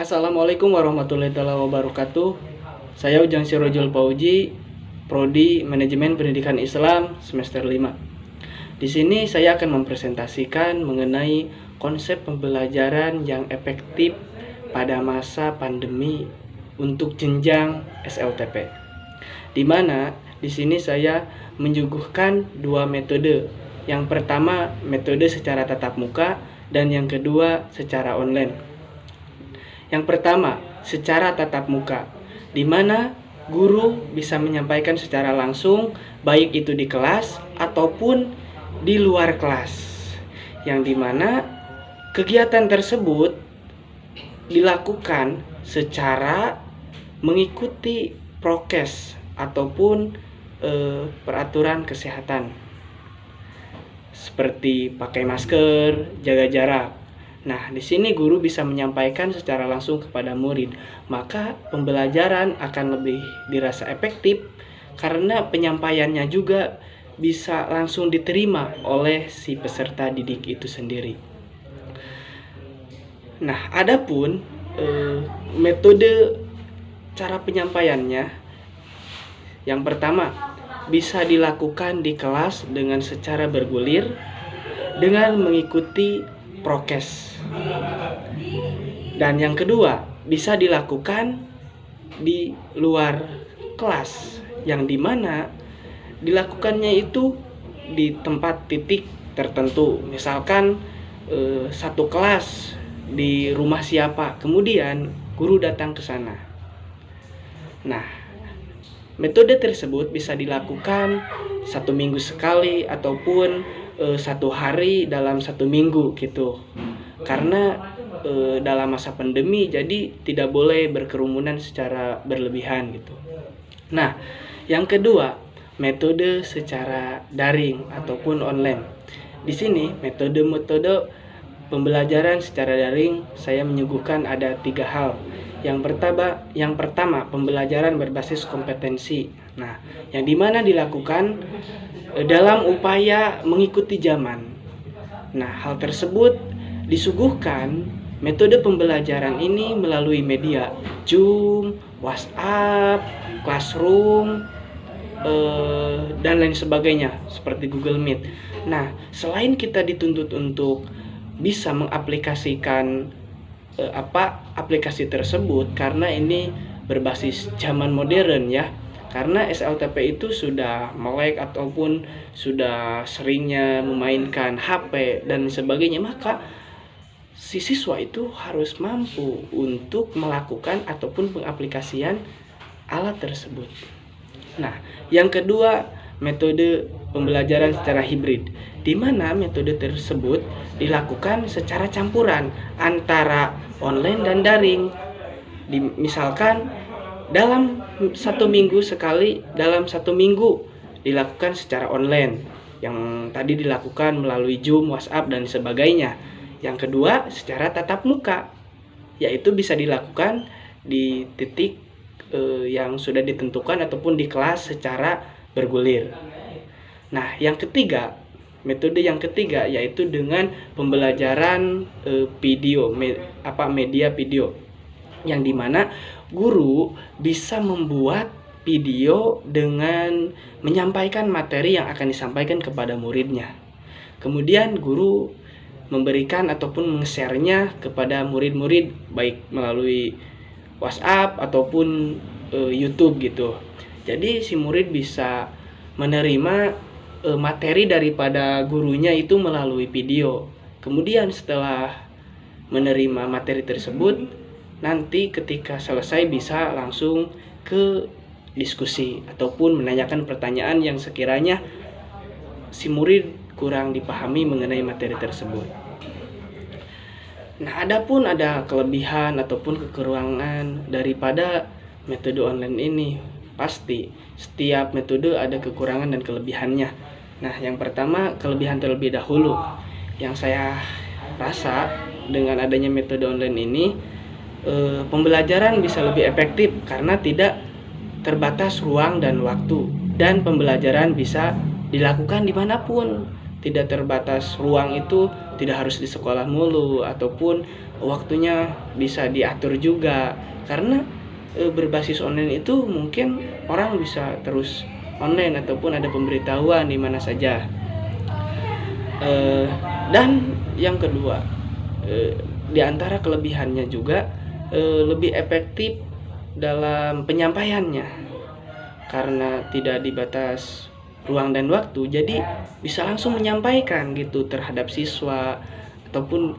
Assalamualaikum warahmatullahi wabarakatuh. Saya Ujang Sirojul Pauji, Prodi Manajemen Pendidikan Islam semester 5. Di sini saya akan mempresentasikan mengenai konsep pembelajaran yang efektif pada masa pandemi untuk jenjang SLTP. Di mana di sini saya menyuguhkan dua metode. Yang pertama metode secara tatap muka dan yang kedua secara online. Yang pertama, secara tatap muka, di mana guru bisa menyampaikan secara langsung, baik itu di kelas ataupun di luar kelas. Yang dimana kegiatan tersebut dilakukan secara mengikuti prokes ataupun peraturan kesehatan, seperti pakai masker, jaga jarak. Nah, di sini guru bisa menyampaikan secara langsung kepada murid, maka pembelajaran akan lebih dirasa efektif karena penyampaiannya juga bisa langsung diterima oleh si peserta didik itu sendiri. Nah, adapun metode cara penyampaiannya, yang pertama bisa dilakukan di kelas dengan secara bergulir dengan mengikuti prokes. Dan yang kedua, bisa dilakukan di luar kelas, yang dimana dilakukannya itu di tempat titik tertentu. Misalkan satu kelas di rumah siapa, kemudian guru datang ke sana. Nah, metode tersebut bisa dilakukan 1 minggu sekali ataupun 1 hari dalam 1 minggu gitu. Karena dalam masa pandemi jadi tidak boleh berkerumunan secara berlebihan gitu. Nah, yang kedua, metode secara daring ataupun online. Di sini metode-metode pembelajaran secara daring saya menyuguhkan ada 3 hal. Yang pertama pembelajaran berbasis kompetensi. Nah, yang dimana dilakukan dalam upaya mengikuti zaman. Nah, hal tersebut disuguhkan metode pembelajaran ini melalui media Zoom, WhatsApp, Classroom, dan lain sebagainya seperti Google Meet. Nah, selain kita dituntut untuk bisa mengaplikasikan aplikasi tersebut karena ini berbasis zaman modern ya. Karena SLTP itu sudah melek ataupun sudah seringnya memainkan HP dan sebagainya, maka si siswa itu harus mampu untuk melakukan ataupun pengaplikasian alat tersebut. Nah, yang kedua, metode pembelajaran secara hibrid, di mana metode tersebut dilakukan secara campuran antara online dan daring. Misalkan dalam 1 minggu sekali, dalam 1 minggu dilakukan secara online, yang tadi dilakukan melalui Zoom, WhatsApp dan sebagainya. Yang kedua, secara tatap muka, yaitu bisa dilakukan di titik yang sudah ditentukan ataupun di kelas secara bergulir. Nah, yang ketiga, metode yang ketiga yaitu dengan pembelajaran video, media video, yang dimana guru bisa membuat video dengan menyampaikan materi yang akan disampaikan kepada muridnya. Kemudian guru memberikan ataupun meng-share-nya kepada murid-murid baik melalui WhatsApp ataupun YouTube gitu. Jadi si murid bisa menerima materi daripada gurunya itu melalui video. Kemudian setelah menerima materi tersebut, nanti ketika selesai bisa langsung ke diskusi ataupun menanyakan pertanyaan yang sekiranya si murid kurang dipahami mengenai materi tersebut. Nah, adapun ada kelebihan ataupun kekurangan daripada metode online ini. Pasti setiap metode ada kekurangan dan kelebihannya. Nah, yang pertama kelebihan terlebih dahulu. Yang saya rasa dengan adanya metode online ini, pembelajaran bisa lebih efektif karena tidak terbatas ruang dan waktu, dan pembelajaran bisa dilakukan dimanapun. Tidak terbatas ruang itu tidak harus di sekolah mulu, ataupun waktunya bisa diatur juga. Karena berbasis online itu mungkin orang bisa terus online ataupun ada pemberitahuan di mana saja. Dan yang kedua, di antara kelebihannya juga lebih efektif dalam penyampaiannya karena tidak dibatas ruang dan waktu, jadi bisa langsung menyampaikan gitu terhadap siswa, ataupun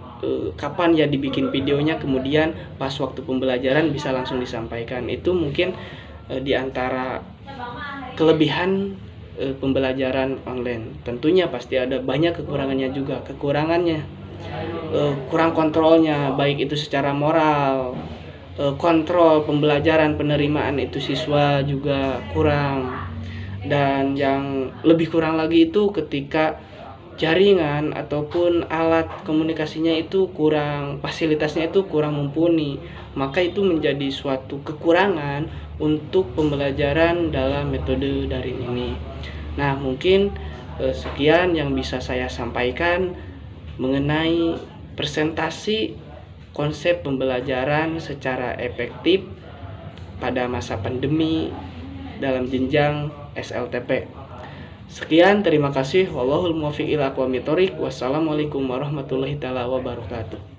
kapan ya dibikin videonya, kemudian pas waktu pembelajaran bisa langsung disampaikan. Itu mungkin di antara kelebihan pembelajaran online. Tentunya pasti ada banyak kekurangannya juga. Kekurangannya kurang kontrolnya, baik itu secara moral, kontrol pembelajaran, penerimaan itu siswa juga kurang. Dan yang lebih kurang lagi itu ketika jaringan ataupun alat komunikasinya itu kurang, fasilitasnya itu kurang mumpuni, maka itu menjadi suatu kekurangan untuk pembelajaran dalam metode daring ini. Nah, mungkin sekian yang bisa saya sampaikan mengenai presentasi konsep pembelajaran secara efektif pada masa pandemi dalam jenjang SLTP. Sekian, terima kasih. Wallahul muwaffiq ila aqwamit thoriq. Wassalamualaikum warahmatullahi wabarakatuh.